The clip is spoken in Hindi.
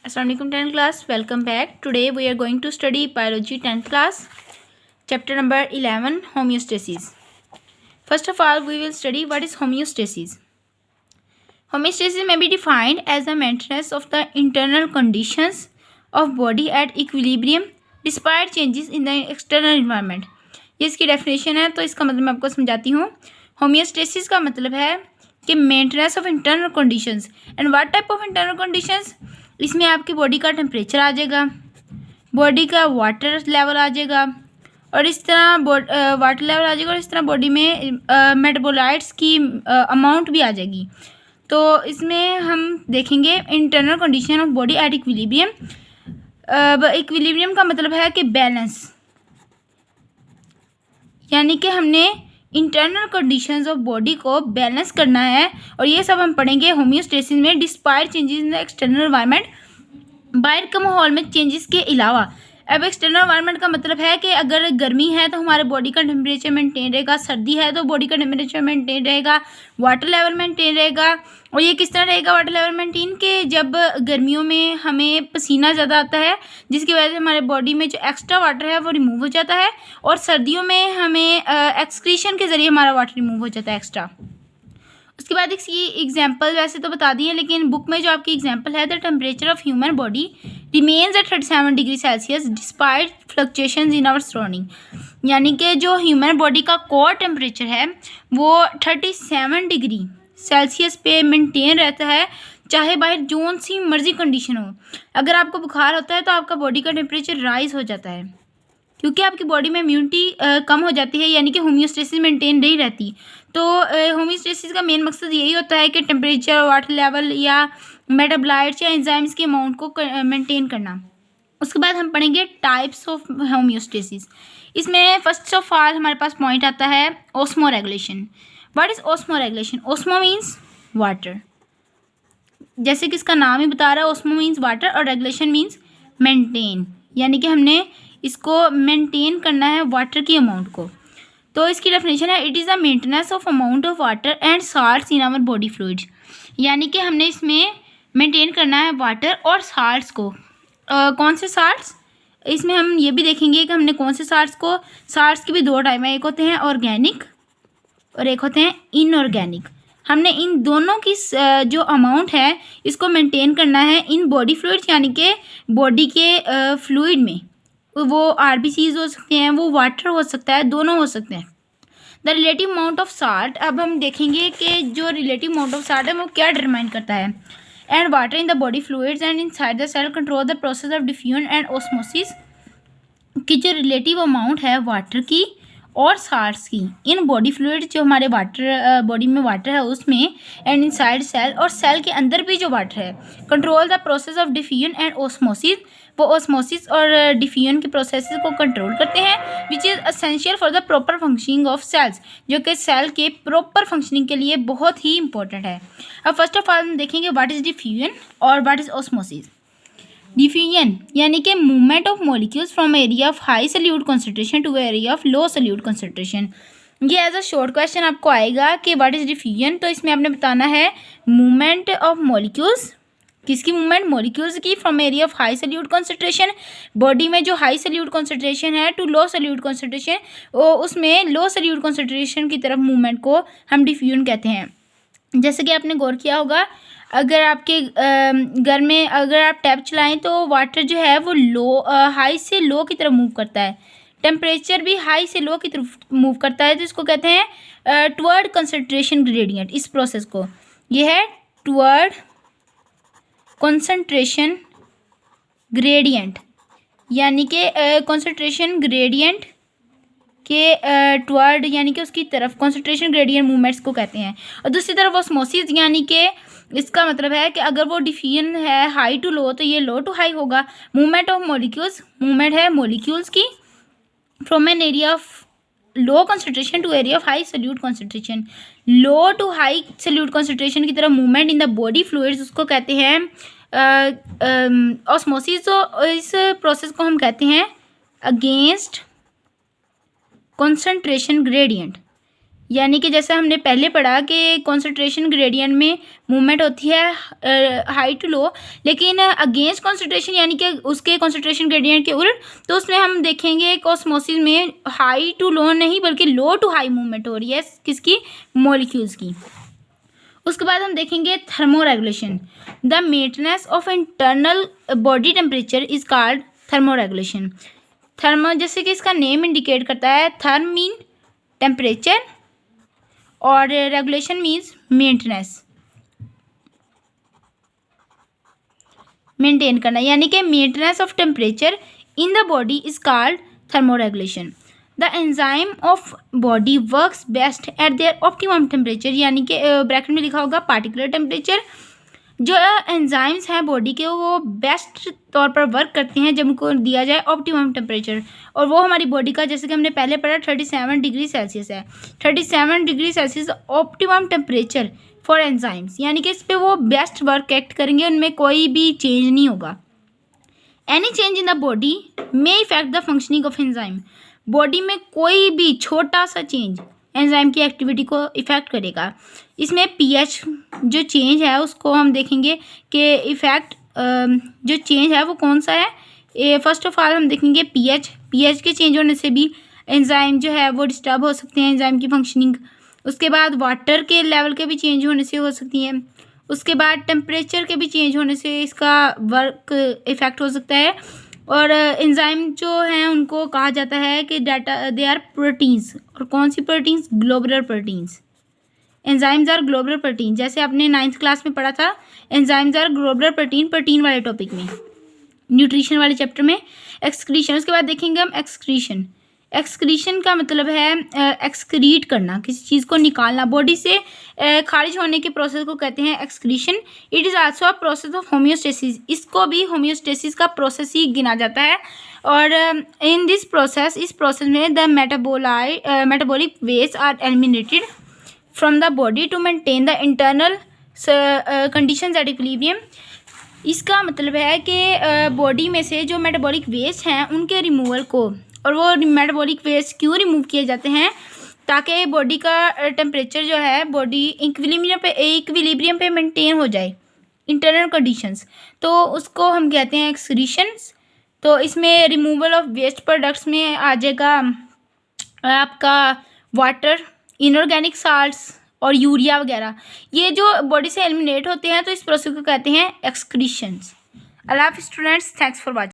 Assalamualaikum 10th class, welcome back. Today we are going to study biology 10th class, chapter number 11, homeostasis. First of all, we will study what is homeostasis. Homeostasis may be defined as the maintenance of the internal conditions of body at equilibrium despite changes in the external environment. ये इसकी डेफिनेशन है, तो इसका मतलब मैं आपको समझाती हूँ. होमियोस्टेसिस का मतलब है कि maintenance of internal conditions. And what type of internal conditions? इसमें आपकी बॉडी का टेम्परेचर आ जाएगा, बॉडी का वाटर लेवल आ जाएगा, और इस तरह वाटर लेवल आ जाएगा, और इस तरह बॉडी में मेटाबोलाइट्स की अमाउंट भी आ जाएगी. तो इसमें हम देखेंगे internal condition of body at equilibrium. Equilibrium का मतलब है कि बैलेंस, यानी कि हमने इंटरनल कंडीशंस ऑफ बॉडी को बैलेंस करना है, और ये सब हम पढ़ेंगे होमियोस्टेसिस में despite changes in the external environment, बाहर के माहौल में चेंजेस के अलावा. अब एक्सटर्नल एनवायरनमेंट का मतलब है कि अगर गर्मी है तो हमारे बॉडी का टेम्परेचर मेंटेन रहेगा, सर्दी है तो बॉडी का टेम्परेचर मेंटेन रहेगा, वाटर लेवल मेंटेन रहेगा. और ये किस तरह रहेगा वाटर लेवल मेंटेन? के जब गर्मियों में हमें पसीना ज़्यादा आता है जिसकी वजह से हमारे बॉडी में जो एक्स्ट्रा वाटर है वो रिमूव हो जाता है, और सर्दियों में हमें एक्सक्रीशन के ज़रिए हमारा वाटर रिमूव हो जाता है एक्स्ट्रा. उसके बाद इसकी एग्जांपल वैसे तो बता दी है, लेकिन बुक में जो आपकी एग्जांपल है, the temperature of human body remains at 37 degree Celsius despite fluctuations in our surrounding. यानी कि जो ह्यूमन बॉडी का कोर टेम्परेचर है वो 37 डिग्री सेल्सियस पे मेंटेन रहता है, चाहे बाहर जोन सी मर्जी कंडीशन हो. अगर आपको बुखार होता है तो आपका बॉडी का टेम्परेचर राइज हो जाता है, क्योंकि आपकी बॉडी में इम्यूनिटी कम हो जाती है, यानी कि होमियोस्टेसिस मेंटेन नहीं रहती. तो होमियोस्टेसिस का मेन मकसद यही होता है कि टेम्परेचर, वाटर लेवल या मेटाबोलाइट्स या एंजाइम्स के अमाउंट को मेंटेन करना. उसके बाद हम पढ़ेंगे टाइप्स ऑफ होमियोस्टेसिस. इसमें फर्स्ट ऑफ ऑल हमारे पास पॉइंट आता है osmo regulation. What is osmo regulation? Osmo means water, जैसे कि इसका नाम ही बता रहा है, ऑस्मो मीन्स वाटर, और रेगुलेशन मीन्स मेंटेन, यानी कि हमने इसको मेंटेन करना है वाटर की अमाउंट को. तो इसकी डेफिनेशन है, it is the maintenance of amount of water and salts in our body fluids. यानी कि हमने इसमें मेंटेन करना है वाटर और साल्ट्स को. कौन से साल्ट्स? इसमें हम ये भी देखेंगे कि हमने कौन से साल्ट्स को. साल्ट्स की भी दो टाइप है, एक होते हैं ऑर्गेनिक और एक होते हैं इनऑर्गेनिक. हमने इन दोनों की जो अमाउंट है इसको मेंटेन करना है इन बॉडी फ्लूइड्स, यानी कि बॉडी के फ्लूइड में. वो आरबीसीज हो सकते हैं, वो वाटर हो सकता है, दोनों हो सकते हैं. The relative amount of salt, अब हम देखेंगे कि जो रिलेटिव अमाउंट ऑफ साल्ट है वो क्या डिटरमाइन करता है. And water in the body fluids and inside the cell control the process of diffusion and osmosis. की जो रिलेटिव अमाउंट है वाटर की और साल्ट्स की इन बॉडी फ्लूइड, जो हमारे वाटर बॉडी में वाटर है उसमें, एंड इनसाइड सेल, और सेल के अंदर भी जो वाटर है, control the process of diffusion and osmosis. वो ऑस्मोसिस और डिफ्यूजन के प्रोसेसेस को कंट्रोल करते हैं, which is essential for the proper functioning of cells, जो कि सेल के प्रॉपर फंक्शनिंग के लिए बहुत ही इंपॉर्टेंट है. अब फर्स्ट ऑफ ऑल हम देखेंगे व्हाट इज़ डिफ्यूजन और व्हाट इज़ ऑस्मोसिस. डिफ्यूजन यानी कि movement of molecules from area of high solute concentration to area of low solute concentration. ये एज अ शॉर्ट क्वेश्चन आपको आएगा कि व्हाट इज़ डिफ्यूजन. तो इसमें आपने बताना है मूवमेंट ऑफ मॉलिक्यूल्स. किसकी मूवमेंट? मॉलिक्यूल्स की. From area of high solute concentration, body में जो हाई सॉल्यूट कंसंट्रेशन है, टू लो सॉल्यूट कंसंट्रेशन, उसमें लो सॉल्यूट कंसंट्रेशन की तरफ मूवमेंट को हम डिफ्यूजन कहते हैं. जैसे कि आपने गौर किया होगा, अगर आपके घर में अगर आप टैप चलाएं तो वाटर जो है वो हाई से लो की तरफ मूव करता है, टेम्परेचर भी हाई से लो की तरफ मूव करता है. तो इसको कहते हैं टुवर्ड कंसंट्रेशन ग्रेडियंट. इस प्रोसेस को ये है टुवर्ड कंसंट्रेशन ग्रेडियंट, यानी कि कंसंट्रेशन ग्रेडियंट के टुवर्ड, यानी कि उसकी तरफ कंसंट्रेशन ग्रेडियंट मूवमेंट्स को कहते हैं. और दूसरी तरफ ऑस्मोसिस, यानी कि इसका मतलब है कि अगर वो डिफ्यूजन है हाई टू लो तो ये लो टू हाई होगा. मूवमेंट ऑफ मॉलिक्यूल्स, मूवमेंट है मॉलिक्यूल्स की from an area of low concentration to area of high solute concentration. Low to high solute concentration की तरफ movement in the body fluids, उसको कहते हैं ऑस्मोसिस. तो इस प्रोसेस को हम कहते हैं अगेंस्ट कंसंट्रेशन ग्रेडियंट. यानी कि जैसा हमने पहले पढ़ा कि कॉन्सेंट्रेशन ग्रेडियंट में मूवमेंट होती है हाई टू लो, लेकिन अगेंस्ट कॉन्सेंट्रेशन यानी कि उसके कॉन्सेंट्रेशन ग्रेडियंट के उलट, तो उसमें हम देखेंगे ऑस्मोसिस में हाई टू लो नहीं बल्कि लो टू हाई मूवमेंट हो रही है किसकी, मॉलिक्यूल्स की। उसके बाद हम देखेंगे thermo regulation. The maintenance of internal body temperature is called thermo regulation. Thermo जैसे कि इसका नेम इंडिकेट करता है, थर्म मीन टेम्परेचर और रेगुलेशन मीन्स मेंटेनेंस, मेंटेन करना, यानी कि maintenance of temperature in the body is called thermo regulation. The enzyme of body works best at there optimum temperature, यानी कि ब्रैकेट में लिखा होगा पार्टिकुलर टेम्परेचर। जो एंजाइम्स हैं बॉडी के वो बेस्ट तौर पर वर्क करते हैं जब उनको दिया जाए ऑप्टिमम टेम्परेचर, और वो हमारी बॉडी का जैसे कि हमने पहले पढ़ा 37 डिग्री सेल्सियस है। 37 degree Celsius optimum temperature for enzymes, यानी कि इस पर वो बेस्ट वर्क एक्ट करेंगे, उनमें कोई भी चेंज नहीं होगा। Any change in the body may effect the functioning of enzyme. Body में कोई भी छोटा सा चेंज एंजाइम की एक्टिविटी को इफ़ेक्ट करेगा। इसमें पीएच जो चेंज है उसको हम देखेंगे कि इफ़ेक्ट जो चेंज है वो कौन सा है। फर्स्ट ऑफ ऑल हम देखेंगे पीएच के चेंज होने से भी एंजाइम जो है वो डिस्टर्ब हो सकते हैं, एंजाइम की फंक्शनिंग। उसके बाद वाटर के लेवल के भी चेंज होने से हो सकती है। उसके बाद टेम्परेचर के भी चेंज होने से इसका वर्क इफ़ेक्ट हो सकता है। और एंजाइम जो हैं उनको कहा जाता है कि डाटा दे आर प्रोटीन्स। और कौन सी proteins, globular proteins. Enzymes are globular protein, जैसे आपने 9th क्लास में पढ़ा था एंजाइम्स आर ग्लोबुलर प्रोटीन वाले टॉपिक में, न्यूट्रिशन वाले चैप्टर में। एक्सक्रीशन, उसके बाद देखेंगे हम एक्सक्रीशन। एक्सक्रीशन का मतलब है एक्सक्रीट करना, किसी चीज़ को निकालना बॉडी से, खारिज होने के प्रोसेस को कहते हैं excretion. It is also a process of homeostasis, इसको भी होम्योस्टेसिस का प्रोसेस ही गिना जाता है। और इन दिस प्रोसेस, इस प्रोसेस में the metabolic waste are eliminated from the body to maintain the internal conditions at equilibrium. इसका मतलब है कि बॉडी में से जो मेटाबॉलिक वेस्ट हैं उनके रिमूवल को, और वो मेटाबॉलिक वेस्ट क्यों रिमूव किए जाते हैं, ताकि बॉडी का टेम्परेचर जो है बॉडी इक्विलिब्रियम पे मेंटेन हो जाए, इंटरनल कंडीशंस, तो उसको हम कहते हैं एक्सक्रीशंस। तो इसमें रिमूवल ऑफ वेस्ट प्रोडक्ट्स में आ जाएगा आपका वाटर, इनऑर्गेनिक साल्ट्स और यूरिया वगैरह, ये जो बॉडी से एलिमिनेट होते हैं, तो इस प्रोसेस को कहते हैं एक्सक्रीशंस। अल्लाह हाफ़िज़ स्टूडेंट्स, थैंक्स फॉर वॉचिंग।